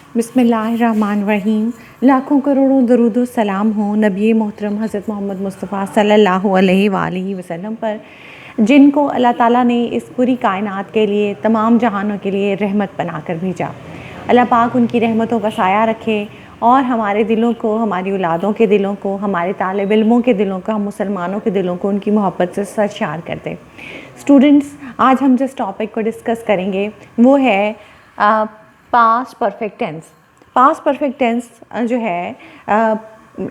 बिस्मिल्लाहिर्रहमानिर्रहीम। लाखों करोड़ों दरूद सलाम हो नबी मोहतरम हज़रत मोहम्मद मुस्तफ़ा सल्लल्लाहु अलैहि वसल्लम पर, जिनको अल्लाह ताला ने इस पूरी कायनात के लिए, तमाम जहानों के लिए रहमत बनाकर भेजा। अल्लाह पाक उनकी रहमतों का साया रखे और हमारे दिलों को, हमारी औलादों के दिलों को, हमारे तालिब इल्मों के दिलों को, हम मुसलमानों के दिलों को उनकी मोहब्बत से सरशार कर दे। स्टूडेंट्स, आज हम जिस टॉपिक को डिस्कस करेंगे वो है past perfect tense. Past perfect tense जो है,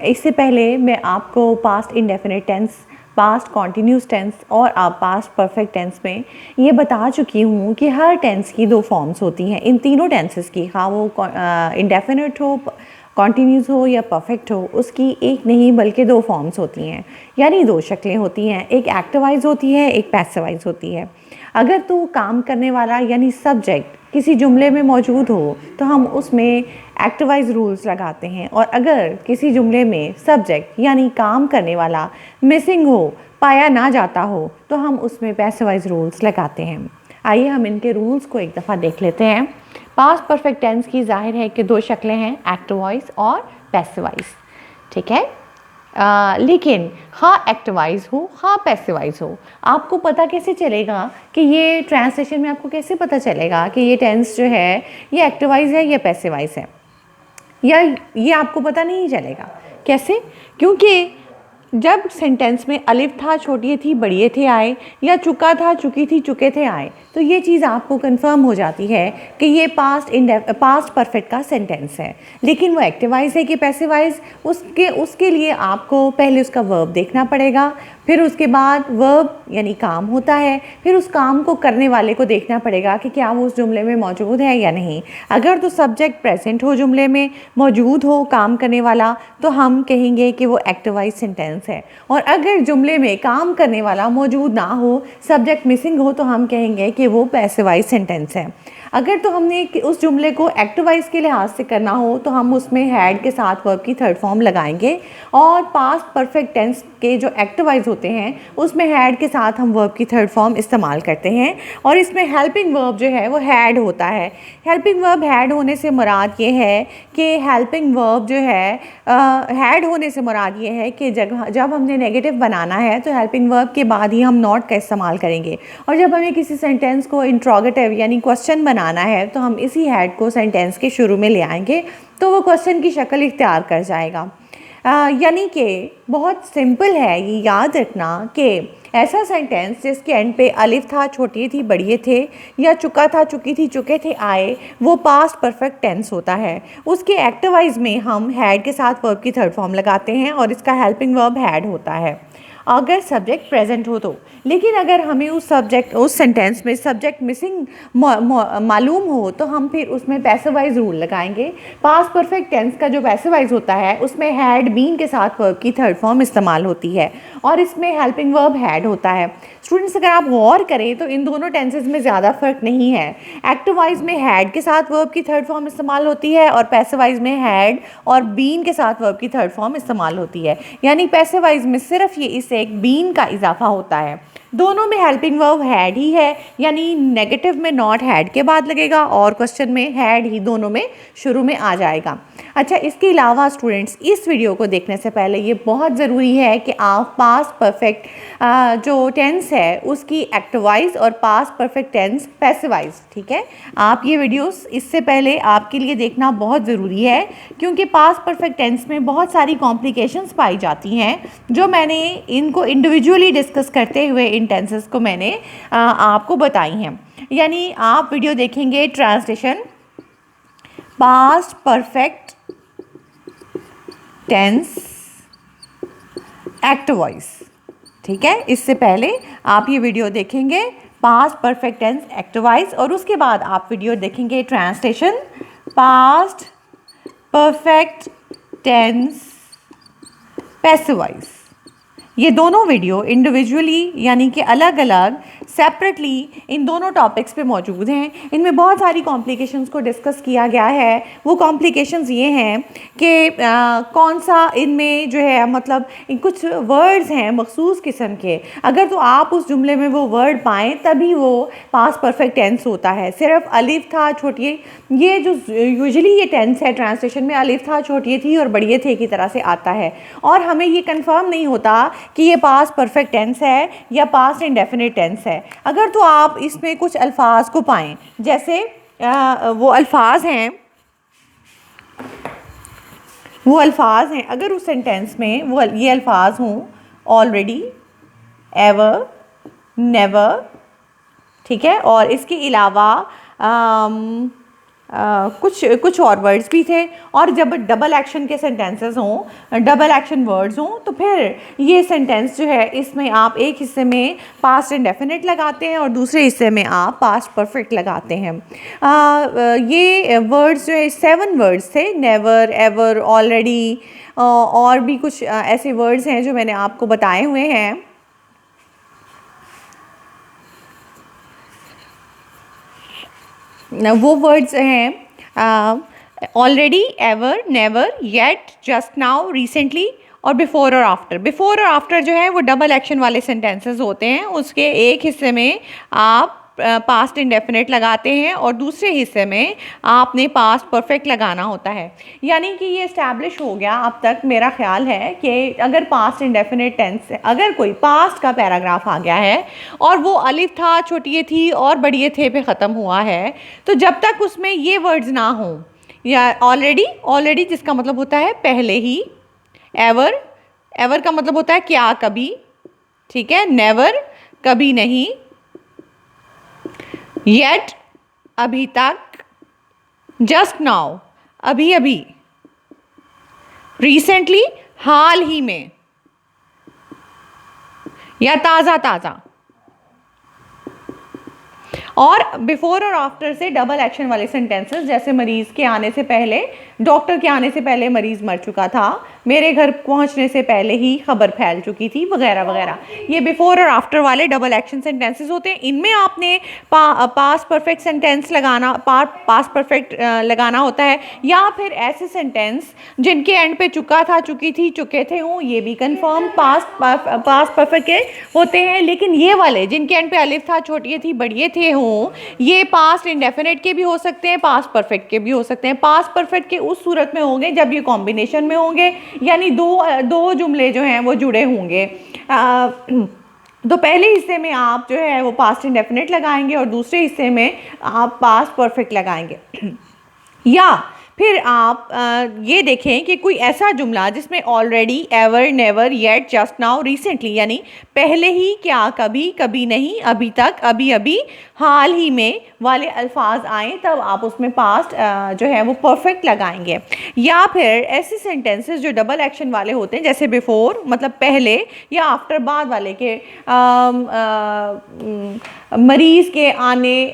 इससे पहले मैं आपको past indefinite tense, past continuous tense और पास्ट परफेक्ट टेंस में ये बता चुकी हूँ कि हर टेंस की दो फॉर्म्स होती हैं। इन तीनों टेंसेस की, हाँ वो इंडेफिनिट हो, कॉन्टीन्यूस हो या परफेक्ट हो, उसकी एक नहीं बल्कि दो फॉर्म्स होती हैं, यानी दो शक्लें होती हैं। एक एक्टिवाइज होती है, एक पैसिवाइज होती है। अगर तो काम करने वाला यानी सब्जेक्ट किसी जुमले में मौजूद हो तो हम उसमें एक्टिवाइज रूल्स लगाते हैं, और अगर किसी जुमले में सब्जेक्ट यानी काम करने वाला मिसिंग हो, पाया ना जाता हो, तो हम उसमें पैसिवाइज रूल्स लगाते हैं। आइए हम इनके रूल्स को एक दफ़ा देख लेते हैं। पास्ट परफेक्ट टेंस की जाहिर है कि दो शक्लें हैं, एक्टिवाइज और पैसिवाइज, ठीक है। लेकिन हाँ एक्टिवाइज हो, हाँ पैसिवाइज हो, आपको पता कैसे चलेगा कि ये ट्रांसलेशन में आपको कैसे पता चलेगा कि ये टेंस जो है ये एक्टिवाइज है या पैसिवाइज है, या ये आपको पता नहीं चलेगा। कैसे? क्योंकि जब सेंटेंस में अलिफ था, छोटी थी, बड़िए थे, आए, या चुका था, चुकी थी, चुके थे, आए, तो ये चीज़ आपको कंफर्म हो जाती है कि ये पास्ट परफेक्ट का सेंटेंस है। लेकिन वो एक्टिवाइज है कि पैसिवाइज, उसके लिए आपको पहले उसका वर्ब देखना पड़ेगा, फिर उसके बाद वर्ब यानी काम होता है, फिर उस काम को करने वाले को देखना पड़ेगा कि क्या वो उस जुमले में मौजूद है या नहीं। अगर तो सब्जेक्ट प्रेजेंट हो, जुमले में मौजूद हो काम करने वाला, तो हम कहेंगे कि वो एक्टिवाइज सेंटेंस है। और अगर जुमले में काम करने वाला मौजूद ना हो, सब्जेक्ट मिसिंग हो, तो हम कहेंगे कि वो पैसिवाइज सेंटेंस है। अगर तो हमने उस जुमले को एक्टिवाइज के लिहाज से करना हो तो हम उसमें हैड के साथ वर्ब की थर्ड फॉर्म लगाएंगे, और पास्ट परफेक्ट टेंस के जो एक्टिवाइज होते हैं उसमें हैड के साथ हम वर्ब की थर्ड फॉर्म इस्तेमाल करते हैं, और इसमें हेल्पिंग वर्ब जो है वो हैड होता है। हेल्पिंग वर्ब हैड होने से मुराद ये है कि हेल्पिंग वर्ब जो है, हैड होने से मुराद ये है कि जब हमने नेगेटिव बनाना है तो हेल्पिंग वर्ब के बाद ही हम नॉट का इस्तेमाल करेंगे, और जब हमें किसी सेंटेंस को इंट्रोगेटिव यानी क्वेश्चन बनाना है तो हम इसी हैड को सेंटेंस के शुरू में ले आएंगे, तो वो क्वेश्चन की शक्ल इख्तियार कर जाएगा। यानी कि बहुत सिंपल है ये याद रखना कि ऐसा सेंटेंस जिसके एंड पे अलिफ था, छोटी थी, बड़िए थे, या चुका था, चुकी थी, चुके थे, आए, वो पास्ट परफेक्ट टेंस होता है। उसके एक्टिवाइज में हम हैड के साथ वर्ब की थर्ड फॉर्म लगाते हैं और इसका हेल्पिंग वर्ब हैड होता है अगर सब्जेक्ट प्रेजेंट हो तो। लेकिन अगर हमें उस सेंटेंस में सब्जेक्ट मिसिंग मालूम हो तो हम फिर उसमें पैसिवाइज रूल लगाएंगे। पास्ट परफेक्ट टेंस का जो पैसिवाइज होता है उसमें हैड बीन के साथ वर्ब की थर्ड फॉर्म इस्तेमाल होती है, और इसमें हेल्पिंग वर्ब हैड होता है। स्टूडेंट्स, अगर आप गौर करें तो इन दोनों टेंसेस में ज़्यादा फ़र्क नहीं है। एक्टिवाइज में हैड के साथ वर्ब की थर्ड फॉर्म इस्तेमाल होती है, और पैसिवाइज में हैड और बीन के साथ वर्ब की थर्ड फॉर्म इस्तेमाल होती है। यानी पैसिवाइज में सिर्फ ये इससे एक बीन का इजाफा होता है। दोनों में हेल्पिंग वर्ब हैड ही है, यानी नेगेटिव में नॉट हैड के बाद लगेगा और क्वेश्चन में हैड ही दोनों में शुरू में आ जाएगा। अच्छा, इसके अलावा स्टूडेंट्स, इस वीडियो को देखने से पहले ये बहुत ज़रूरी है कि आप पास्ट परफेक्ट जो टेंस है उसकी एक्टिवाइज और पास्ट परफेक्ट टेंस पैसिवाइज, ठीक है, आप ये वीडियोस इससे पहले आपके लिए देखना बहुत ज़रूरी है, क्योंकि पास्ट परफेक्ट टेंस में बहुत सारी कॉम्प्लिकेशंस पाई जाती हैं जो मैंने इनको इंडिविजुअली डिस्कस करते हुए इन टेंसेस को मैंने आपको बताई हैं। यानी आप वीडियो देखेंगे translation past perfect tense activise, ठीक है। इससे पहले आप ये वीडियो देखेंगे पास्ट परफेक्ट टेंस एक्टिवाइज, और उसके बाद आप वीडियो देखेंगे translation past perfect tense passivise. ये दोनों वीडियो इंडिविजुअली यानी कि अलग अलग सेपरेटली इन दोनों टॉपिक्स पे मौजूद हैं। इनमें बहुत सारी कॉम्प्लिकेशंस को डिस्कस किया गया है। वो कॉम्प्लिकेशंस ये हैं कि कौन सा इनमें जो है मतलब कुछ वर्ड्स हैं मखसूस किस्म के, अगर तो आप उस जुमले में वो वर्ड पाएँ तभी वो पास्ट परफेक्ट टेंस होता है। सिर्फ अलिफ था छोटिए, ये जो यूजुअली ये टेंस है ट्रांसलेशन में अलिफ था छोटिए थी और बड़िए थे की तरह से आता है, और हमें ये कंफर्म नहीं होता कि ये पास्ट परफेक्ट टेंस है या पास्ट इंडेफिनिट टेंस है। अगर तो आप इसमें कुछ अल्फाज को पाएँ, जैसे वो अल्फाज हैं अगर उस सेंटेंस में वो ये अल्फाज हों ऑलरेडी, एवर, नेवर, ठीक है, और इसके अलावा कुछ और वर्ड्स भी थे। और जब डबल एक्शन के सेंटेंसेस हों, डबल एक्शन वर्ड्स हों, तो फिर ये सेंटेंस जो है इसमें आप एक हिस्से में पास्ट इंडेफिनिट लगाते हैं और दूसरे हिस्से में आप पास्ट परफेक्ट लगाते हैं। ये वर्ड्स जो है 7 वर्ड्स थे, नेवर, एवर, ऑलरेडी, और भी कुछ ऐसे वर्ड्स हैं जो मैंने आपको बताए हुए हैं। वो वर्ड्स हैं already, ever, never, yet, just now, recently और बिफोर और आफ्टर। बिफोर और आफ्टर जो है वो डबल एक्शन वाले सेंटेंसेस होते हैं। उसके एक हिस्से में आप पास्ट इंडेफिनिट लगाते हैं और दूसरे हिस्से में आपने पास्ट परफेक्ट लगाना होता है। यानी कि ये इस्टेब्लिश हो गया अब तक, मेरा ख्याल है कि अगर पास्ट इंडेफिनिट टेंस से अगर कोई पास्ट का पैराग्राफ आ गया है और वो अलिफ था छोटिए थी और बड़िए थे पे ख़त्म हुआ है, तो जब तक उसमें ये वर्ड्स ना हों, या ऑलरेडी जिसका मतलब होता है पहले ही, एवर का मतलब होता है क्या, कभी, ठीक है, नेवर कभी नहीं, येट अभी तक, जस्ट नाउ अभी अभी, रिसेंटली हाल ही में, या ताज़ा ताज़ा। और बिफोर और आफ्टर से डबल एक्शन वाले सेंटेंसेस, जैसे मरीज़ के आने से पहले, डॉक्टर के आने से पहले मरीज़ मर चुका था, मेरे घर पहुंचने से पहले ही खबर फैल चुकी थी, वगैरह वगैरह। ये बिफोर और आफ्टर वाले डबल एक्शन सेंटेंसेस होते हैं। इनमें आपने पास्ट परफेक्ट सेंटेंस लगाना, पास्ट परफेक्ट लगाना होता है, या फिर ऐसे सेंटेंस जिनके एंड पे चुका था, चुकी थी, चुके थे हों, ये भी कंफर्म पास्ट परफेक्ट के होते हैं। लेकिन ये वाले जिनके एंड पे अलिफ था, छोटिए थी, बड़िए थे हों, ये पास्ट इंडेफिनिट के भी हो सकते हैं, पास्ट परफेक्ट के भी हो सकते हैं। पास्ट परफेक्ट के उस सूरत में होंगे जब ये कॉम्बिनेशन में होंगे, यानी दो जुमले जो हैं वो जुड़े होंगे। तो पहले हिस्से में आप जो है वो पास्ट इंडेफिनिट लगाएंगे और दूसरे हिस्से में आप पास्ट परफेक्ट लगाएंगे। या फिर आप ये देखें कि कोई ऐसा जुमला जिसमें already, ever, never, yet, just now, recently, यानी पहले ही, क्या, कभी, कभी नहीं, अभी तक, अभी अभी, हाल ही में वाले अल्फाज आएँ, तब आप उसमें पास्ट जो है वो परफेक्ट लगाएंगे। या फिर ऐसे सेंटेंसेस जो डबल एक्शन वाले होते हैं, जैसे बिफोर मतलब पहले, या आफ्टर बाद वाले के मरीज़ के आने,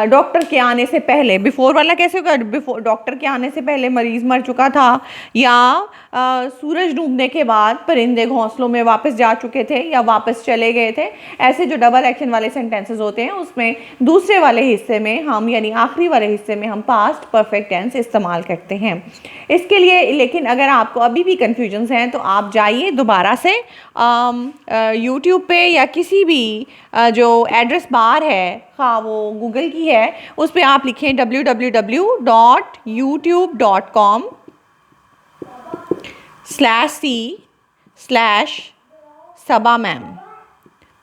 डॉक्टर के आने से पहले। बिफोर वाला कैसे होगा? बिफोर डॉक्टर के आने से पहले मरीज़ मर चुका था, या सूरज डूबने के बाद परिंदे घोंसलों में वापस जा चुके थे या वापस चले गए थे। ऐसे जो डबल एक्शन वाले सेंटेंसेस होते हैं उसमें दूसरे वाले हिस्से में हम, यानी आखिरी वाले हिस्से में हम पास्ट परफेक्ट टेंस इस्तेमाल करते हैं इसके लिए। लेकिन अगर आपको अभी भी कन्फ्यूजन्स हैं तो आप जाइए दोबारा से यूट्यूब पे या किसी भी जो एड्रेस बार है, हाँ वो गूगल की है, उस पर आप लिखें www.youtube.com/c/sabamam,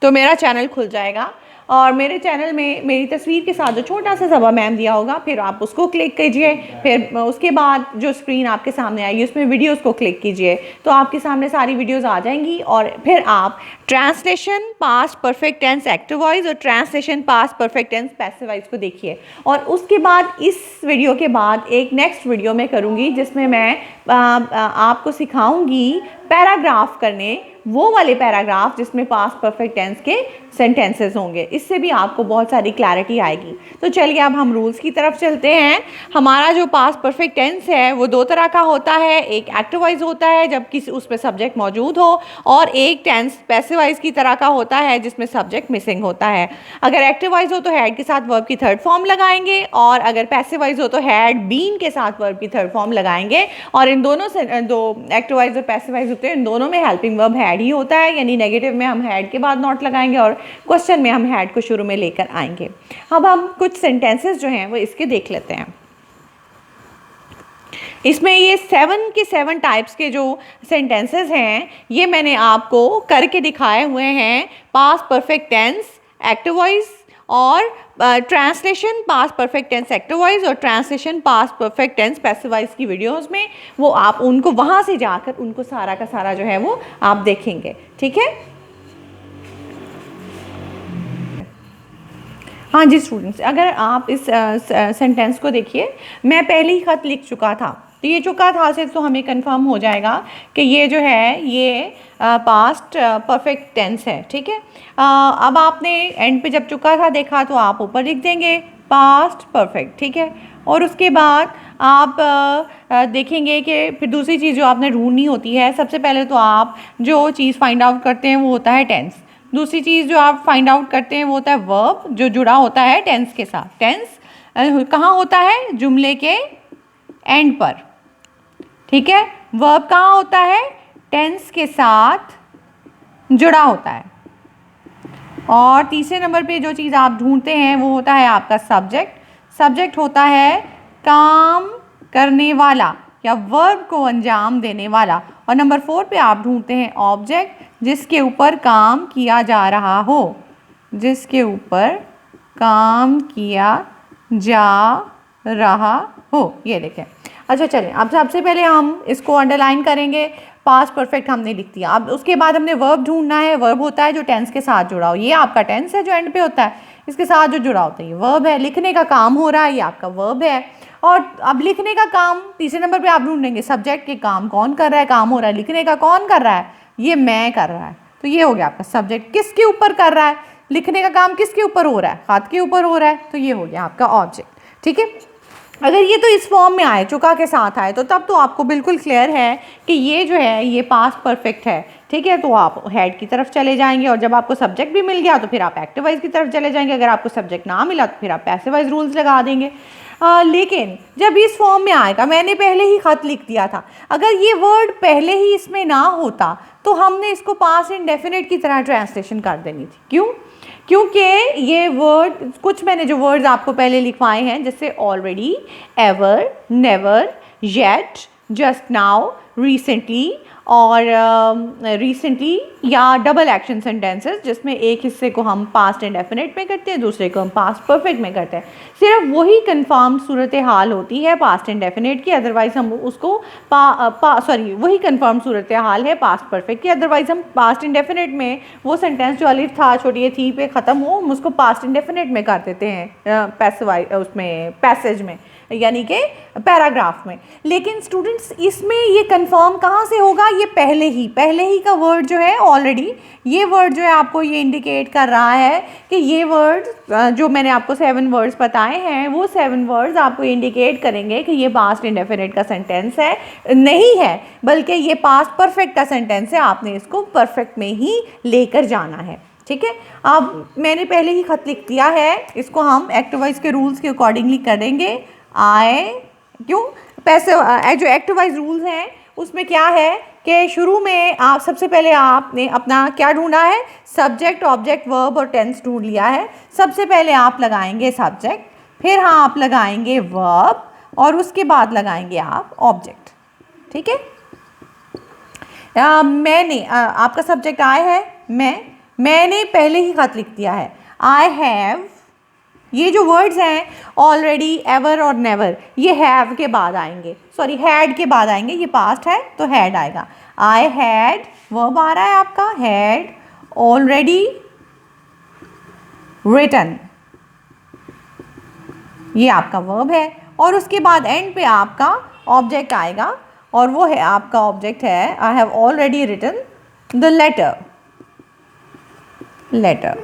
तो मेरा चैनल खुल जाएगा और मेरे चैनल में मेरी तस्वीर के साथ जो छोटा सा सबा मैम दिया होगा, फिर आप उसको क्लिक कीजिए। फिर उसके बाद जो स्क्रीन आपके सामने आएगी उसमें वीडियोस को क्लिक कीजिए, तो आपके सामने सारी वीडियोस आ जाएंगी। और फिर आप translation past perfect tense active voice और translation past perfect tense passive voice को देखिए। और उसके बाद इस वीडियो के बाद एक नेक्स्ट वीडियो में करूँगी जिसमें मैं आपको सिखाऊँगी पैराग्राफ करने वो वाले पैराग्राफ जिसमें पास्ट परफेक्ट टेंस के सेंटेंसेस होंगे। इससे भी आपको बहुत सारी क्लैरिटी आएगी। तो चलिए अब हम रूल्स की तरफ चलते हैं। हमारा जो पास्ट परफेक्ट टेंस है वो दो तरह का होता है, एक एक्टिव वॉइस होता है जब किसी उसमें सब्जेक्ट मौजूद हो, और एक टेंस पैसिव वॉइस की तरह का होता है जिसमें सब्जेक्ट मिसिंग होता है। अगर एक्टिव वॉइस हो तो हैड के साथ वर्ब की थर्ड फॉर्म लगाएंगे, और अगर पैसिव वॉइस हो तो हैड बीन के साथ वर्ब की थर्ड फॉर्म लगाएंगे। और इन दोनों से दो एक्टिव वॉइस और पैसिव वॉइस होते हैं, इन दोनों में हेल्पिंग वर्ब हैड ही होता है, यानी नेगेटिव में हम हैड के बाद नॉट लगाएंगे और क्वेश्चन में हम हैड को शुरू में लेकर आएंगे। अब हम कुछ सेंटेंसेस जो हैं वो इसके देख लेते हैं। इसमें ये 7 के 7 टाइप्स के जो सेंटेंसेस हैं ये मैंने आपको करके दिखाए हुए हैं। Past perfect tense, active voice और translation past perfect tense active voice और translation past perfect tense passive voice की वीडियोस में, वो आप उनको वहाँ से जाकर उनको सारा का सारा जो है वो आप देखेंगे। ठीक है, हाँ जी स्टूडेंट्स, अगर आप इस सेंटेंस को देखिए, मैं पहले ही खत लिख चुका था, तो ये चुका था से तो हमें कंफर्म हो जाएगा कि ये जो है ये पास्ट परफेक्ट टेंस है। ठीक है, अब आपने एंड पे जब चुका था देखा तो आप ऊपर लिख देंगे पास्ट परफेक्ट। ठीक है, और उसके बाद आप देखेंगे कि फिर दूसरी चीज़ जो आपने ढूंढनी होती है, सबसे पहले तो आप जो चीज़ फाइंड आउट करते हैं वो होता है टेंस। दूसरी चीज़ जो आप फाइंड आउट करते हैं वो होता है वर्ब, जो जुड़ा होता है टेंस के साथ। टेंस कहाँ होता है? जुमले के एंड पर। ठीक है, वर्ब कहाँ होता है? टेंस के साथ जुड़ा होता है। और तीसरे नंबर पे जो चीज़ आप ढूंढते हैं वो होता है आपका सब्जेक्ट। सब्जेक्ट होता है काम करने वाला या वर्ब को अंजाम देने वाला। और नंबर 4 पे आप ढूंढते हैं ऑब्जेक्ट, जिसके ऊपर काम किया जा रहा हो, जिसके ऊपर काम किया जा रहा हो। ये देखें। अच्छा चलें, अब सबसे पहले हम इसको अंडरलाइन करेंगे। पास्ट परफेक्ट हमने लिख दिया। अब उसके बाद हमने वर्ब ढूंढना है। वर्ब होता है जो टेंस के साथ जुड़ा हो। ये आपका टेंस है जो एंड पे होता है, इसके साथ जो जुड़ा होता है ये वर्ब है। लिखने का काम हो रहा है, ये आपका वर्ब है। और अब लिखने का काम तीसरे नंबर पे आप ढूंढेंगे सब्जेक्ट के काम कौन कर रहा है, काम हो रहा है। लिखने का कौन कर रहा है? ये मैं कर रहा है। तो ये हो गया आपका सब्जेक्ट। किसके ऊपर कर रहा है? लिखने का काम किसके ऊपर हो रहा है? हाथ के ऊपर हो रहा है, तो ये हो गया आपका ऑब्जेक्ट। ठीक है, अगर ये तो इस फॉर्म में आए, चुका के साथ आए, तो तब तो आपको बिल्कुल क्लियर है कि ये जो है ये पास्ट परफेक्ट है। ठीक है, तो आप हेड की तरफ चले जाएंगे, और जब आपको सब्जेक्ट भी मिल गया तो फिर आप एक्टिव वॉइस की तरफ चले जाएंगे। अगर आपको सब्जेक्ट ना मिला तो फिर आप पैसिव वॉइस रूल्स लगा देंगे। लेकिन जब इस फॉर्म में आएगा, मैंने पहले ही खत लिख दिया था, अगर ये वर्ड पहले ही इसमें ना होता तो हमने इसको पास्ट इंडेफिनिट की तरह ट्रांसलेशन कर देनी थी। क्यों? क्योंकि ये वर्ड, कुछ मैंने जो वर्ड्स आपको पहले लिखवाए हैं जैसे already, ever, never, yet, just now, recently और रिसेंटली, या डबल एक्शन सेंटेंसेस जिसमें एक हिस्से को हम पास्ट इंडेफिनिट में करते हैं, दूसरे को हम पास्ट परफेक्ट में करते हैं। सिर्फ वही कंफर्म सूरत हाल होती है पास्ट इंडेफिनिट की, अदरवाइज हम उसको वही कंफर्म सूरत हाल है पास्ट परफेक्ट की। अदरवाइज हम पास्ट इंडेफिनिट में वो सेंटेंस जो अलिफ था छोटी थी पे ख़त्म हो, हम उसको पास्ट इंडेफिनिट में कर देते हैं उसमें पैसेज में, यानी कि पैराग्राफ में। लेकिन स्टूडेंट्स इसमें ये कंफर्म कहाँ से होगा? ये पहले ही का वर्ड जो है ऑलरेडी, ये वर्ड जो है आपको ये इंडिकेट कर रहा है कि ये वर्ड जो मैंने आपको 7 वर्ड्स बताए हैं, वो 7 वर्ड्स आपको इंडिकेट करेंगे कि ये पास्ट इंडेफिनिट का सेंटेंस है, नहीं है, बल्कि ये पास्ट परफेक्ट का सेंटेंस है। आपने इसको परफेक्ट में ही लेकर जाना है। ठीक है, अब मैंने पहले ही खत लिख दिया है, इसको हम एक्टिव वॉइस के रूल्स के अकॉर्डिंगली करेंगे। जो एक्टिव वॉइस रूल्स हैं उसमें क्या है कि शुरू में आप सबसे पहले आपने अपना क्या ढूंढा है? सब्जेक्ट, ऑब्जेक्ट, वर्ब और टेंस ढूंढ लिया है। सबसे पहले आप लगाएंगे सब्जेक्ट, फिर हाँ आप लगाएंगे वर्ब, और उसके बाद लगाएंगे आप ऑब्जेक्ट। ठीक है, आपका सब्जेक्ट आई है, मैंने पहले ही खत लिख दिया है। आई हैव, ये जो वर्ड्स हैं ऑलरेडी, एवर और नेवर, ये हैव के बाद आएंगे, सॉरी हैड के बाद आएंगे। ये पास्ट है तो हैड आएगा। आई हैड, वर्ब आ रहा है आपका, हैड ऑलरेडी रिटन, ये आपका वर्ब है। और उसके बाद एंड पे आपका ऑब्जेक्ट आएगा, और वो है आपका ऑब्जेक्ट है I have already written the letter, letter.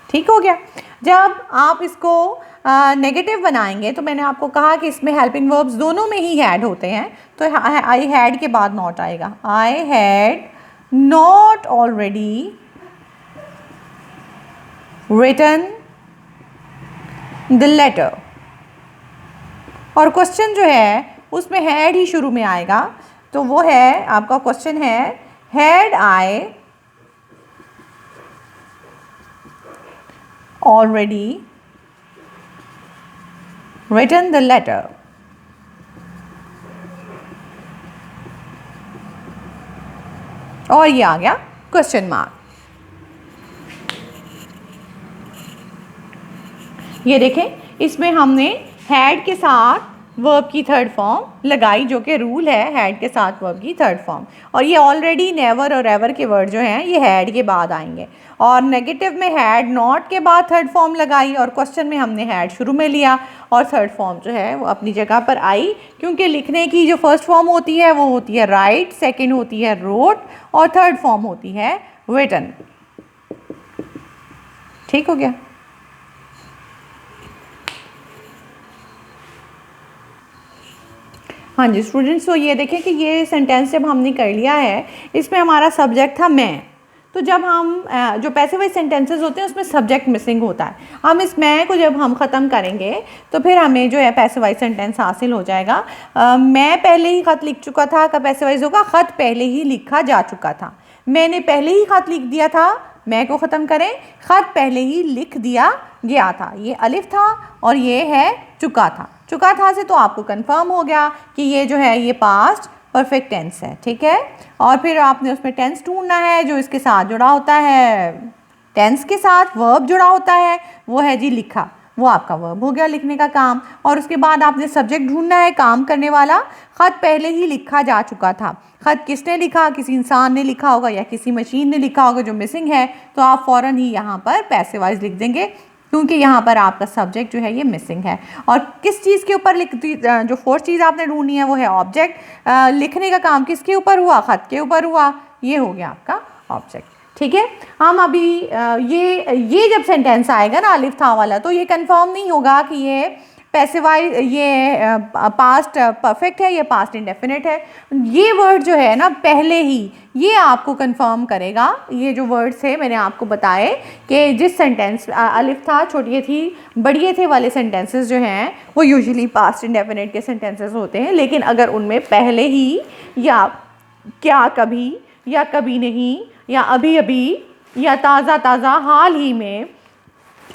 ठीक हो गया। जब आप इसको नेगेटिव बनाएंगे तो मैंने आपको कहा कि इसमें हेल्पिंग वर्ब्स दोनों में ही हैड होते हैं, तो आई हैड के बाद नॉट आएगा। I had not already written the letter. और क्वेश्चन जो है उसमें हैड ही शुरू में आएगा, तो वो है आपका क्वेश्चन है had I already written the letter। और ये आ गया क्वेश्चन मार्क। ये देखें, इसमें हमने हैड के साथ वर्ब की थर्ड फॉर्म लगाई, जो कि रूल है हैड के साथ वर्ब की थर्ड फॉर्म। और ये ऑलरेडी, नेवर और एवर के वर्ड जो हैं ये हैड के बाद आएंगे। और नेगेटिव में हैड नॉट के बाद थर्ड फॉर्म लगाई, और क्वेश्चन में हमने हैड शुरू में लिया और थर्ड फॉर्म जो है वो अपनी जगह पर आई, क्योंकि लिखने की जो फर्स्ट फॉर्म होती है वो होती है राइट, सेकेंड होती है रोट, और थर्ड फॉर्म होती है रिटन। ठीक हो गया। हाँ जी स्टूडेंट्स, तो ये देखें कि ये सेंटेंस जब हमने कर लिया है, इसमें हमारा सब्जेक्ट था मैं। तो जब हम जो पैसिव वॉइस सेंटेंसेस होते हैं उसमें सब्जेक्ट मिसिंग होता है। हम इस मैं को जब हम ख़त्म करेंगे तो फिर हमें जो है पैसिव वॉइस सेंटेंस हासिल हो जाएगा। मैं पहले ही ख़त लिख चुका था का पैसिव वॉइस होगा ख़त पहले ही लिखा जा चुका था। मैंने पहले ही ख़त लिख दिया था, मैं को ख़त्म करें, ख़त पहले ही लिख दिया गया था। ये अलिफ था और ये है चुका था। चुका था से तो आपको कंफर्म हो गया कि ये जो है ये पास्ट परफेक्ट टेंस है। ठीक है। और फिर आपने उसमें टेंस ढूंढना है जो इसके साथ जुड़ा होता है, टेंस के साथ वर्ब जुड़ा होता है, वो है जी लिखा। वो आपका वर्ब हो गया लिखने का काम। और उसके बाद आपने सब्जेक्ट ढूंढना है काम करने वाला। ख़त पहले ही लिखा जा चुका था। ख़त किसने लिखा? किसी इंसान ने लिखा होगा या किसी मशीन ने लिखा होगा जो मिसिंग है, तो आप फ़ौरन ही यहाँ पर पैसिव वॉइस लिख देंगे, क्योंकि यहाँ पर आपका सब्जेक्ट जो है ये मिसिंग है। और किस चीज़ के ऊपर जो फोर्थ चीज़ आपने ढूंढनी है वो है ऑब्जेक्ट। लिखने का काम किसके ऊपर हुआ? ख़त के ऊपर हुआ। ये हो गया आपका ऑब्जेक्ट। ठीक है। हम अभी ये जब सेंटेंस आएगा ना अलिफ था वाला, तो ये कंफर्म नहीं होगा कि ये पैसिव ये पास्ट परफेक्ट है या पास्ट इंडेफिनिट है। ये वर्ड जो है ना पहले ही ये आपको कंफर्म करेगा। ये जो वर्ड्स है मैंने आपको बताए कि जिस सेंटेंस अलिफ था, छोटिए थी, बड़िए थे वाले सेंटेंसेस जो हैं वो यूजुअली पास्ट इंडेफिनिट के सेंटेंसेस होते हैं। लेकिन अगर उनमें पहले ही या क्या कभी या कभी नहीं या अभी अभी या ताज़ा ताज़ा हाल ही में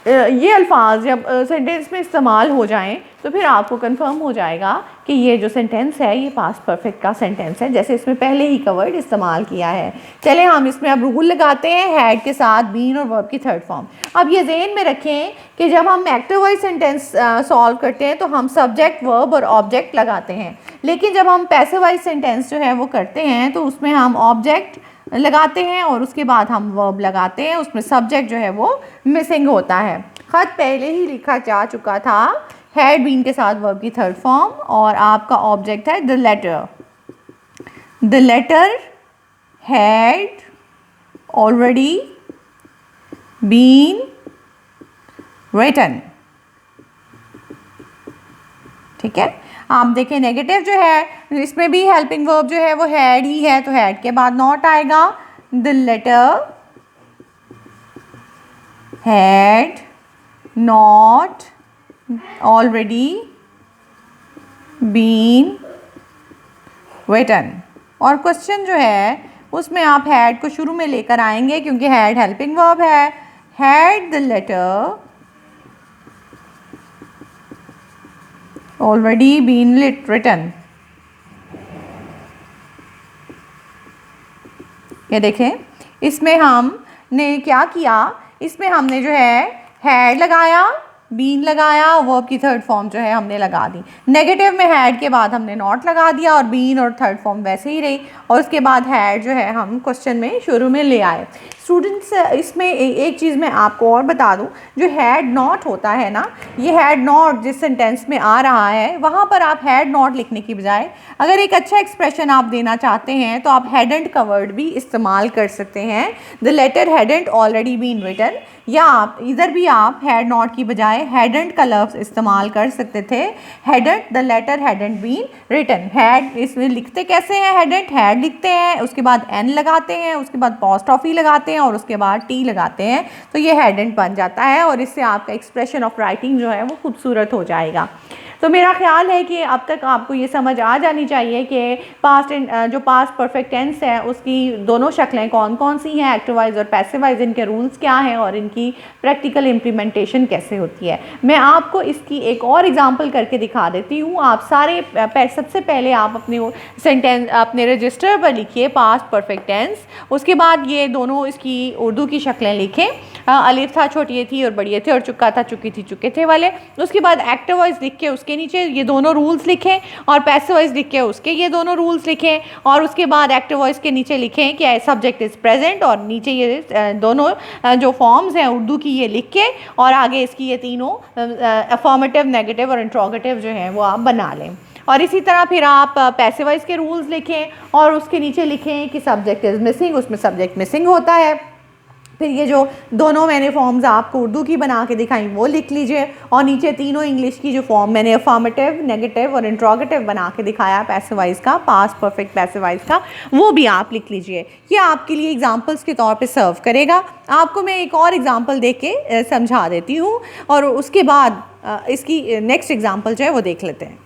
ये अल्फाज जब सेंटेंस में इस्तेमाल हो जाएं तो फिर आपको कंफर्म हो जाएगा कि ये जो सेंटेंस है ये पास्ट परफेक्ट का सेंटेंस है, जैसे इसमें पहले ही का वर्ड इस्तेमाल किया है। चले हम इसमें अब रूल लगाते हैं हैड के साथ बीन और वर्ब की थर्ड फॉर्म। अब ये ज़हन में रखें कि जब हम एक्टिव वॉइस सेंटेंस सॉल्व करते हैं तो हम सब्जेक्ट वर्ब और ऑब्जेक्ट लगाते हैं, लेकिन जब हम पैसिव वॉइस सेंटेंस जो है वो करते हैं तो उसमें हम ऑब्जेक्ट लगाते हैं और उसके बाद हम वर्ब लगाते हैं। उसमें सब्जेक्ट जो है वो मिसिंग होता है। ख़त पहले ही लिखा जा चुका था, हैड बीन के साथ वर्ब की थर्ड फॉर्म, और आपका ऑब्जेक्ट है the letter. The letter had already been written. ठीक है। आप देखें नेगेटिव जो है इसमें भी हेल्पिंग वर्ब जो है वो हैड ही है, तो हैड के बाद नॉट आएगा। The letter had not already been written. और क्वेश्चन जो है उसमें आप हैड को शुरू में लेकर आएंगे क्योंकि हैड हेल्पिंग वर्ब है। Had the letter already been written. ये देखें इसमें हमने क्या किया, इसमें हमने जो है हैड लगाया, बीन लगाया, वर्ब की थर्ड फॉर्म जो है हमने लगा दी। नेगेटिव में हैड के बाद हमने नॉट लगा दिया और बीन और थर्ड फॉर्म वैसे ही रही, और उसके बाद हैड जो है हम क्वेश्चन में शुरू में ले आए। स्टूडेंट्स इसमें एक चीज़ मैं आपको और बता दूं, जो हैड नॉट होता है ना, ये हैड नॉट जिस सेंटेंस में आ रहा है वहाँ पर आप हैड नॉट लिखने की बजाय अगर एक अच्छा एक्सप्रेशन आप देना चाहते हैं तो आप हैडंट कवर्ड भी इस्तेमाल कर सकते हैं। The letter hadn't already been written, या आप इधर भी आप हैड नॉट की बजाय हैडंट का लफ्ज़ इस्तेमाल कर सकते थे। Hadn't, the letter hadn't been written. Had इसमें लिखते कैसे हैं? हैडंट हैड लिखते हैं, उसके बाद एन लगाते हैं, उसके बाद पॉस्टॉफी लगाते हैं और उसके बाद टी लगाते हैं, तो ये हैडंट बन जाता है और इससे आपका एक्सप्रेशन ऑफ राइटिंग जो है वो खूबसूरत हो जाएगा। तो मेरा ख्याल है कि अब तक आपको ये समझ आ जानी चाहिए कि पास्ट एंड जो पास्ट परफेक्ट टेंस है उसकी दोनों शक्लें कौन कौन सी हैं, एक्टिव वाइज और पैसिव वाइज, इनके रूल्स क्या हैं और इनकी प्रैक्टिकल इम्प्लीमेंटेशन कैसे होती है। मैं आपको इसकी एक और एग्जांपल करके दिखा देती हूँ। आप सारे सबसे पहले आप अपने सेंटेंस अपने रजिस्टर पर लिखिए पास्ट परफेक्ट टेंस, उसके बाद ये दोनों इसकी उर्दू की शक्लें लिखें, अलिफ था छोटी थी और बड़ी थे और चुका था चुकी थी चुके थे वाले। उसके बाद एक्टिव वॉइस लिख के उसके नीचे ये दोनों रूल्स लिखें और पैसिव वॉइस लिख के उसके ये दोनों रूल्स लिखें, और उसके बाद एक्टिव वॉइस के नीचे लिखें कि सब्जेक्ट इज़ प्रेजेंट और नीचे ये दोनों जो फॉर्म्स हैं उर्दू की ये लिख के, और आगे इसकी ये तीनों अफर्मेटिव, नेगेटिव और इंट्रोगेटिव जो हैं वो आप बना लें। और इसी तरह फिर आप पैसिव वॉइस के रूल्स लिखें और उसके नीचे लिखें कि सब्जेक्ट इज़ मिसिंग, उसमें सब्जेक्ट मिसिंग होता है। फिर ये जो दोनों मैंने फॉर्म्स आपको उर्दू की बना के दिखाई वो लिख लीजिए, और नीचे तीनों इंग्लिश की जो फॉर्म मैंने अफर्मेटिव, नेगेटिव और इंट्रोगेटिव बना के दिखाया पैसिव वॉइस का, पास्ट परफेक्ट पैसिव वॉइस का, वो भी आप लिख लीजिए। ये आपके लिए एग्जांपल्स के तौर पे सर्व करेगा। आपको मैं एक और एग्जांपल दे के समझा देती हूँ और उसके बाद इसकी नेक्स्ट एग्जांपल जो है वो देख लेते हैं।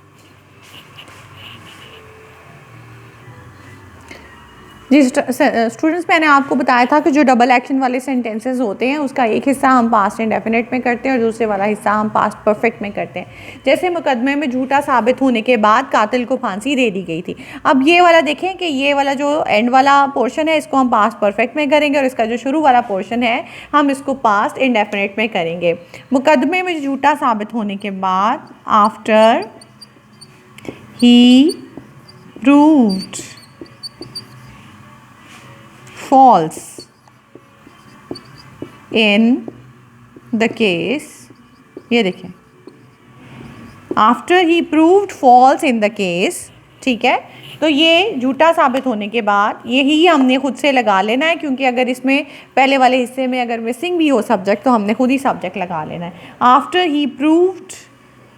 जी स्टूडेंट्स, मैंने आपको बताया था कि जो डबल एक्शन वाले सेंटेंसेस होते हैं उसका एक हिस्सा हम पास्ट इंडेफिनिट में करते हैं और दूसरे वाला हिस्सा हम पास्ट परफेक्ट में करते हैं। जैसे मुकदमे में झूठा साबित होने के बाद कातिल को फांसी दे दी गई थी। अब ये वाला देखें कि ये वाला जो एंड वाला पोर्शन है इसको हम पास्ट परफेक्ट में करेंगे और इसका जो शुरू वाला पोर्शन है हम इसको पास्ट इंडेफिनिट में करेंगे। मुकदमे में झूठा साबित होने के बाद, after he proved false in the case, ये देखें after he proved falls in the case, ठीक है। तो ये झूठा साबित होने के बाद यही हमने खुद से लगा लेना है, क्योंकि अगर इसमें पहले वाले हिस्से में अगर मिसिंग भी हो सब्जेक्ट तो हमने खुद ही सब्जेक्ट लगा लेना है। आफ्टर ही प्रूव्ड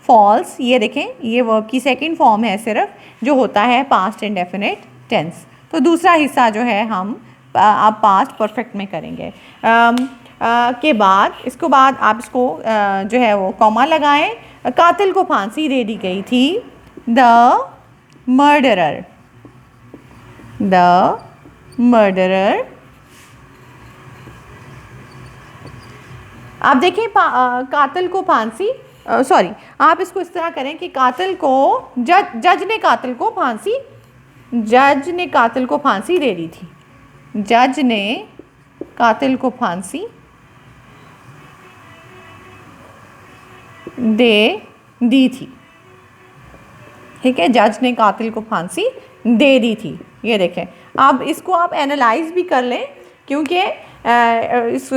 फॉल्स, ये देखें ये वर्ब की सेकेंड फॉर्म है सिर्फ, जो होता है पास्ट इंडेफिनिट टेंस। तो दूसरा हिस्सा जो है हम आप पास्ट परफेक्ट में करेंगे। के बाद इसको बाद आप इसको जो है वो कॉमा लगाएं। कातिल को फांसी दे दी गई थी, द मर्डरर, द मर्डरर। आप देखें कातिल को फांसी, सॉरी आप इसको इस तरह करें कि कातिल को जज ने कातिल को फांसी, जज ने कातिल को फांसी दे दी थी, जज ने कातिल को फांसी दे दी थी, ठीक है। जज ने कातिल को फांसी दे दी थी, ये देखें। अब इसको आप एनालाइज भी कर लें, क्योंकि इस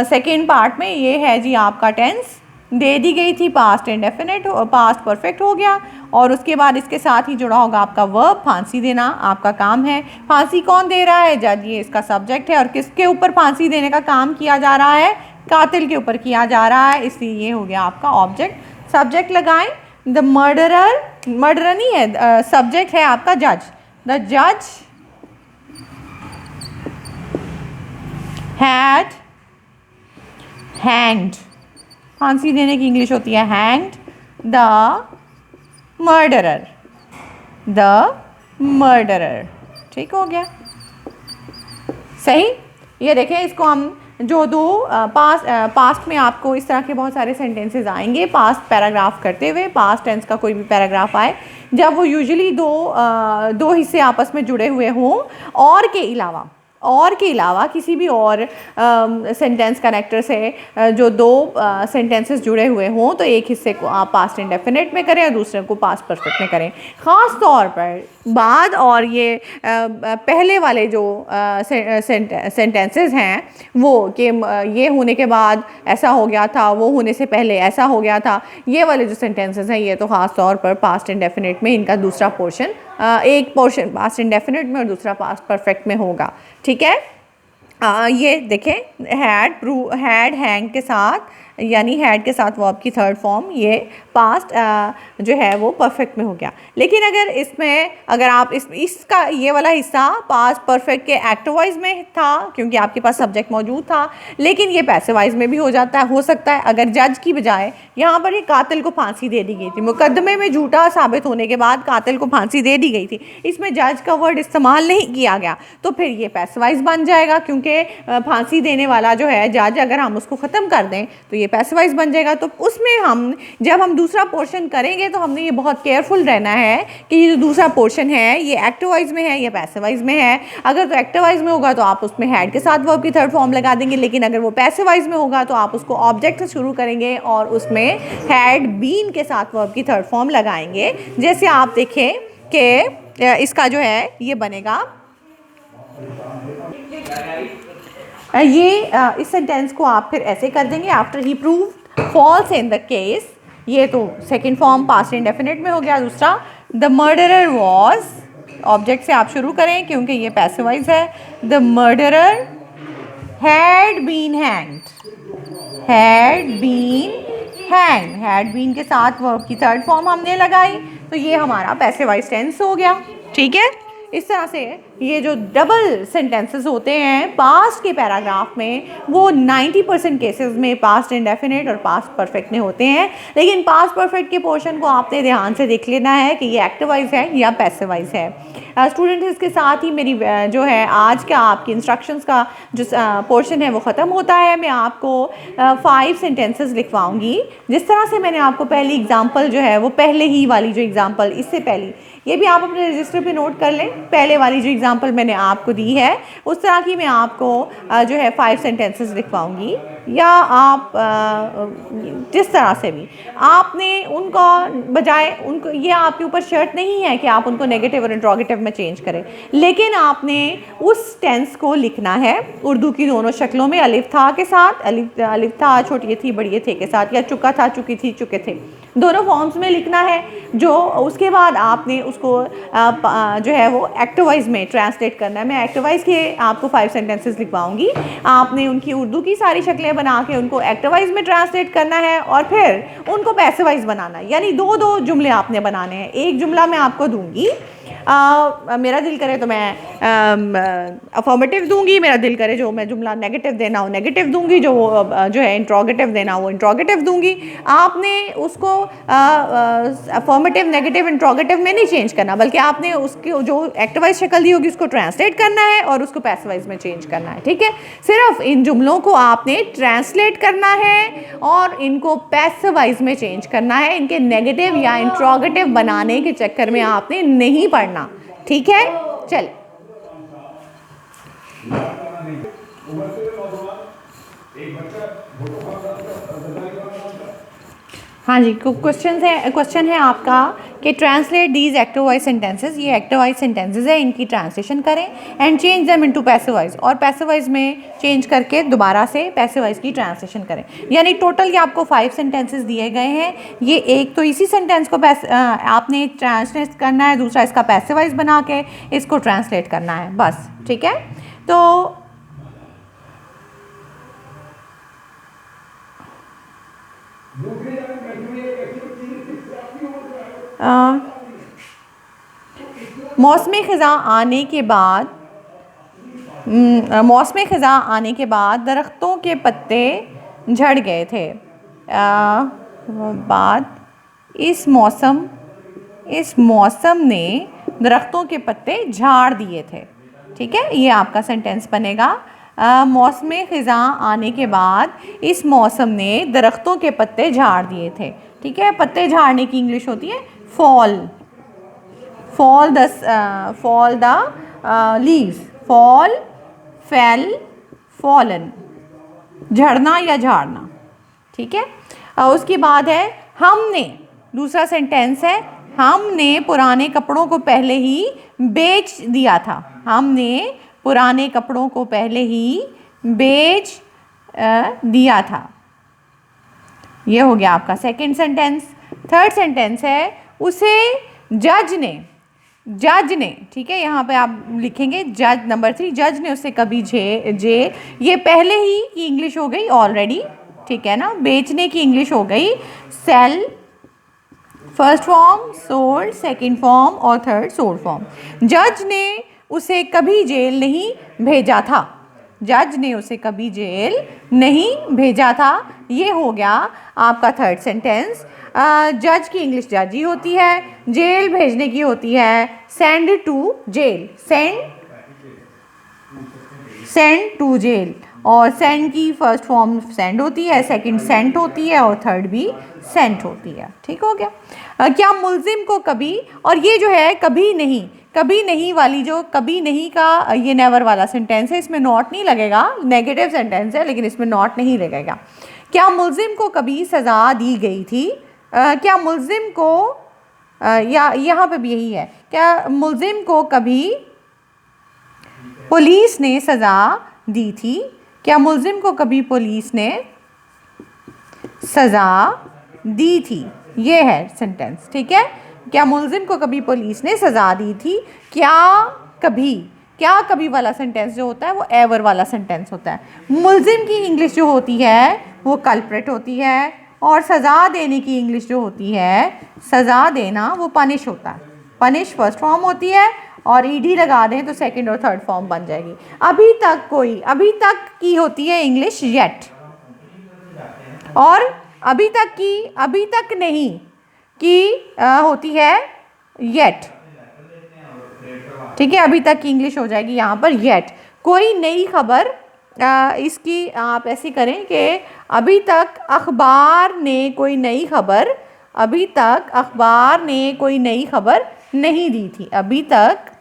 सेकेंड पार्ट में ये है जी आपका टेंस, दे दी गई थी पास्ट इंडेफिनिट, पास्ट परफेक्ट हो गया, और उसके बाद इसके साथ ही जुड़ा होगा आपका वर्ब, फांसी देना आपका काम है। फांसी कौन दे रहा है? जज, ये इसका सब्जेक्ट है, और किसके ऊपर फांसी देने का काम किया जा रहा है? कातिल के ऊपर किया जा रहा है, इसलिए ये हो गया आपका ऑब्जेक्ट। सब्जेक्ट लगाएं, द मर्डरर, मर्डरर नहीं है, सब्जेक्ट है आपका जज। द जज हैड हैंग्ड, फांसी देने की इंग्लिश होती है hanged, the murderer, the murderer, ठीक हो गया, सही। ये देखें, इसको हम जो दो पास्ट में आपको इस तरह के बहुत सारे सेंटेंसेस आएंगे पास्ट पैराग्राफ करते हुए। पास्ट टेंस का कोई भी पैराग्राफ आए जब वो यूजुअली दो हिस्से आपस में जुड़े हुए हों और के अलावा, और के अलावा किसी भी और सेंटेंस कनेक्टर से जो दो सेंटेंसेस जुड़े हुए हों तो एक हिस्से को आप पास्ट इंडेफिनिट में करें और दूसरे को पास्ट परफेक्ट में करें। ख़ास तौर पर बाद और ये पहले वाले जो सेंटेंसेस हैं वो कि ये होने के बाद ऐसा हो गया था, वो होने से पहले ऐसा हो गया था, ये वाले जो सेंटेंसेस हैं ये तो ख़ास तौर पर पास्ट इंडेफिनिट में इनका दूसरा पोर्शन, एक पोर्शन पास्ट इंडेफिनिट में और दूसरा पास्ट परफेक्ट में होगा। ठीक है, ये देखें हैड हैंग के साथ यानी हैड के साथ वर्ब की थर्ड फॉर्म ये पास्ट जो है वो परफेक्ट में हो गया। लेकिन अगर आप इसका ये वाला हिस्सा पास्ट परफेक्ट के एक्टिव वाइज में था क्योंकि आपके पास सब्जेक्ट मौजूद था, लेकिन ये पैसिव वाइज में भी हो सकता है अगर जज की बजाय यहाँ पर ये कातिल को फांसी दे दी गई थी, मुकदमे में झूठा साबित होने के बाद कातिल को फांसी दे दी गई थी, इसमें जज का वर्ड इस्तेमाल नहीं किया गया तो फिर ये पैसिव वाइज बन जाएगा क्योंकि फांसी देने वाला जो है जज अगर हम उसको ख़त्म कर दें तो ये पैसिव वाइज बन जाएगा। तो उसमें जब हम दूसरा पोर्शन करेंगे तो हमने ये बहुत केयरफुल रहना है कि ये जो दूसरा पोर्शन है ये एक्टिव वाइज में है या पैसिव वाइज में है। अगर तो एक्टिव वाइज में होगा तो आप उसमें हैड के साथ वर्ब की थर्ड फॉर्म लगा देंगे, लेकिन अगर वो पैसिव वाइज में होगा तो आप उसको ऑब्जेक्ट से शुरू करेंगे और उसमें हैड बीन के साथ वर्ब की थर्ड फॉर्म लगाएंगे। जैसे आप देखें कि इसका जो है ये बनेगा, इस सेंटेंस को आप फिर ऐसे कर देंगे, after he proved falls in the case, ये तो सेकंड फॉर्म पास्ट इंडेफिनिट में हो गया। दूसरा द मर्डरर वॉज, ऑब्जेक्ट से आप शुरू करें क्योंकि ये पैसिव वाइज है। The murderer had been hanged, had been के साथ वर्ब की थर्ड फॉर्म हमने लगाई तो ये हमारा पैसिव वाइज टेंस हो गया। ठीक है, इस तरह से ये जो डबल सेंटेंसेस होते हैं पास्ट के पैराग्राफ में वो 90% केसेस में पास्ट इंडेफिनिट और पास्ट परफेक्ट में होते हैं, लेकिन पास्ट परफेक्ट के पोर्शन को आपने ध्यान से देख लेना है कि ये एक्टिव वाइज है या पैसिव वाइज है। स्टूडेंट इसके साथ ही मेरी जो है आज का आपकी इंस्ट्रक्शंस का जो पोर्शन है वो ख़त्म होता है। मैं आपको 5 सेंटेंसेस लिखवाऊंगी। जिस तरह से मैंने आपको पहली एग्जांपल जो है वो पहले ही वाली जो एग्जांपल इससे पहली, ये भी आप अपने रजिस्टर पे नोट कर लें, पहले वाली जो एग्जांपल मैंने आपको दी है उस तरह की मैं आपको जो है 5 सेंटेंसेस लिखवाऊंगी, या आप जिस तरह से भी आपने उनका बजाय उनको, ये आपके ऊपर शर्त नहीं है कि आप उनको नेगेटिव और इंट्रोगेटिव में चेंज करें, लेकिन आपने उस टेंस को लिखना है उर्दू की दोनों शक्लों में, अलिफ था के साथ, अलिफ था छोटी थी बड़ी थे के साथ, या चुका था चुकी थी चुके थे, दोनों फॉर्म्स में लिखना है। जो उसके बाद आपने उसको जो है वो एक्टिवाइज में ट्रांसलेट करना है। मैं एक्टिवाइज के आपको 5 सेंटेंसेस लिखवाऊंगी, आपने उनकी उर्दू की सारी शक्लें बना के उनको एक्टिवाइज में ट्रांसलेट करना है और फिर उनको पैसिवाइज बनाना है, यानी 2-2 जुमले आपने बनाने हैं। एक जुमला मैं आपको दूंगी, मेरा दिल करे तो मैं अफर्मेटिव दूंगी, मेरा दिल करे जो मैं जुमला नेगेटिव देना हो नेगेटिव दूंगी, जो है इंट्रोगेटिव देना हो इंट्रोगेटिव दूंगी। आपने उसको अफर्मेटिव नेगेटिव इंट्रोगेटिव में नहीं चेंज करना, बल्कि आपने उसकी जो एक्टिवाइज शक्ल दी होगी उसको ट्रांसलेट करना है और उसको पैसिवाइज में चेंज करना है। ठीक है, सिर्फ इन जुमलों को आपने ट्रांसलेट करना है और इनको पैसिवाइज में चेंज करना है, इनके नेगेटिव या इंट्रोगेटिव बनाने के चक्कर में आपने नहीं पढ़ना। ठीक है, चल हाँ जी, क्वेश्चन है आपका कि translate these active voice sentences, ये एक्टिव वॉइस सेंटेंसेस है, इनकी ट्रांसलेशन करें and change them into passive voice, और पैसिव वॉइस में चेंज करके दोबारा से पैसिव वॉइस की ट्रांसलेशन करें। यानी टोटल ये आपको 5 सेंटेंसेस दिए गए हैं, ये एक तो इसी सेंटेंस को आपने ट्रांसलेट करना है, दूसरा इसका पैसिव वॉइस बना के इसको ट्रांसलेट करना है, बस। ठीक है, तो मौसमी ख़िज़ा आने के बाद दरख्तों के पत्ते झड़ गए थे। इस मौसम ने दरख्तों के पत्ते झाड़ दिए थे। ठीक है, ये आपका सेंटेंस बनेगा। मौसम ख़िज़ा आने के बाद इस मौसम ने दरख्तों के पत्ते झाड़ दिए थे। ठीक है, पत्ते झाड़ने की इंग्लिश होती है fall the leaves, fall fail, fallen, झड़ना या झाड़ना, ठीक है। उसके बाद है हमने, दूसरा सेंटेंस है हमने पुराने कपड़ों को पहले ही बेच दिया था। हमने पुराने कपड़ों को पहले ही बेच दिया था। ये हो गया आपका सेकंड सेंटेंस। थर्ड सेंटेंस है उसे जज ने, ठीक है, यहाँ पे आप लिखेंगे जज, नंबर 3, जज ने उसे कभी जे, ये पहले ही की इंग्लिश हो गई ऑलरेडी, ठीक है ना। बेचने की इंग्लिश हो गई sale, first form, sold second form और थर्ड सोल्ड फॉर्म। जज ने उसे कभी जेल नहीं भेजा था। जज ने उसे कभी जेल नहीं भेजा था। ये हो गया आपका थर्ड सेंटेंस। जज की इंग्लिश जज ही होती है, जेल भेजने की होती है send to jail, send to jail. और सेंड की फर्स्ट फॉर्म सेंड होती है, सेकंड सेंट होती है और थर्ड भी सेंट होती है, ठीक हो गया। क्या मुल्जिम को कभी, और ये जो है कभी नहीं वाली, जो कभी नहीं का ये नेवर वाला सेंटेंस है, इसमें नॉट नहीं लगेगा, नेगेटिव सेंटेंस है लेकिन इसमें नॉट नहीं लगेगा। क्या मुल्जिम को कभी सज़ा दी गई थी? क्या मुल्जिम को, या यहाँ पे भी यही है, क्या मुल्जिम को कभी पुलिस ने सज़ा दी थी? क्या मुल्जिम को कभी पुलिस ने सज़ा दी थी? ये है सेंटेंस, ठीक है। क्या मुल्जिम को कभी पुलिस ने सज़ा दी थी? क्या कभी वाला सेंटेंस जो होता है वो एवर वाला सेंटेंस होता है। मुल्जिम की इंग्लिश जो होती है वो कल्प्रेट होती है, और सज़ा देने की इंग्लिश जो होती है, सज़ा देना, वो पनिश होता है। पनिश फर्स्ट फॉर्म होती है और ईडी लगा दें तो सेकंड और थर्ड फॉर्म बन जाएगी। अभी तक की होती है इंग्लिश येट, और अभी तक नहीं की होती है येट, ठीक है। अभी तक की इंग्लिश हो जाएगी यहाँ पर येट। कोई नई खबर, इसकी आप ऐसी करें कि अभी तक अखबार ने कोई नई खबर, अभी तक अखबार ने कोई नई खबर नहीं दी थी। अभी तक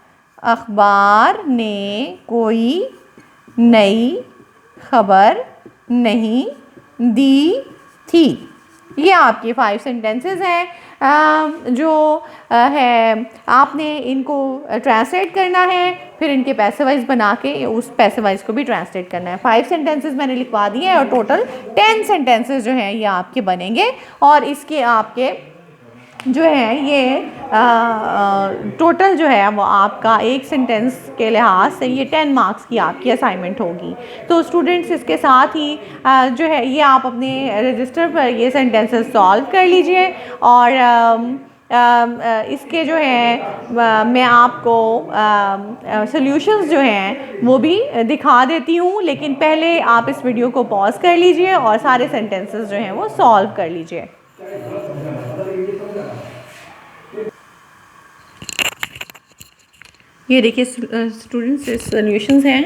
अखबार ने कोई नई खबर नहीं दी थी। ये आपके 5 सेंटेंसेस हैं जो है, आपने इनको ट्रांसलेट करना है, फिर इनके पैसे वाइज बना के उस पैसे वाइज को भी ट्रांसलेट करना है। 5 सेंटेंसेस मैंने लिखवा दिए हैं और टोटल 10 सेंटेंसेस जो हैं ये आपके बनेंगे, और इसके आपके जो है ये टोटल जो है वो आपका एक सेंटेंस के लिहाज से ये 10 मार्क्स की आपकी असाइनमेंट होगी। तो स्टूडेंट्स इसके साथ ही जो है ये आप अपने रजिस्टर पर ये सेंटेंसेस सॉल्व कर लीजिए, और इसके जो है मैं आपको सॉल्यूशंस जो हैं वो भी दिखा देती हूँ, लेकिन पहले आप इस वीडियो को पॉज कर लीजिए और सारे सेंटेंसेस जो हैं वो सॉल्व कर लीजिए। ये देखिए स्टूडेंट्स सॉल्यूशंस हैं,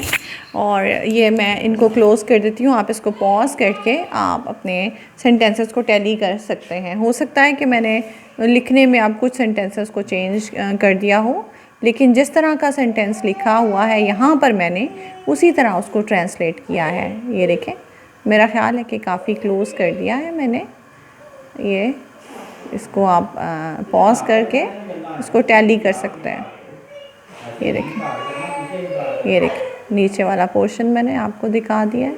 और ये मैं इनको क्लोज़ कर देती हूँ। आप इसको पॉज करके आप अपने सेंटेंसेस को टैली कर सकते हैं। हो सकता है कि मैंने लिखने में आप कुछ सेंटेंसेस को चेंज कर दिया हो, लेकिन जिस तरह का सेंटेंस लिखा हुआ है यहाँ पर मैंने उसी तरह उसको ट्रांसलेट किया है। ये देखें, मेरा ख़्याल है कि काफ़ी क्लोज़ कर दिया है मैंने। ये इसको आप पॉज करके इसको टैली कर सकते हैं। ये देखिए नीचे वाला पोर्शन मैंने आपको दिखा दिया है।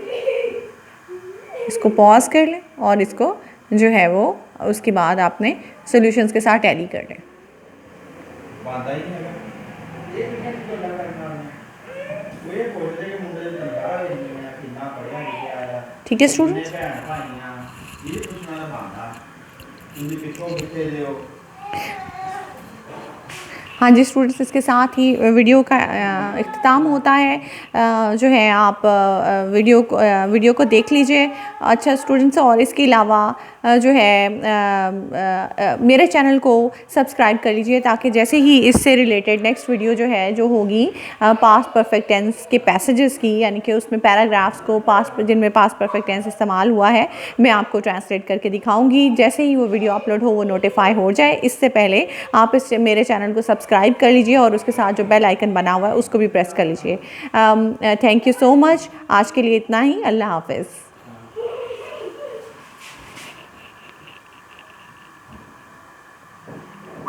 इसको पॉज कर लें और इसको जो है वो उसके बाद आपने सॉल्यूशंस के साथ टैली कर लें। ठीक है स्टूडेंट्स। हाँ जी स्टूडेंट्स, इसके साथ ही वीडियो का इख्तिताम होता है। जो है आप वीडियो को देख लीजिए। अच्छा स्टूडेंट्स, और इसके अलावा जो है मेरे चैनल को सब्सक्राइब कर लीजिए, ताकि जैसे ही इससे रिलेटेड नेक्स्ट वीडियो जो होगी पास्ट परफेक्ट टेंस के पैसेजेस की, यानी कि उसमें पैराग्राफ्स को जिनमें पास्ट परफेक्ट टेंस इस्तेमाल हुआ है, मैं आपको ट्रांसलेट करके दिखाऊंगी। जैसे ही वो वीडियो अपलोड हो वो नोटिफाई हो जाए, इससे पहले आप मेरे चैनल को सब्सक्राइब कर लीजिए और उसके साथ जो बेल आइकन बना हुआ है उसको भी प्रेस कर लीजिए। Thank you so much. आज के लिए इतना ही। अल्लाह हाफिज़।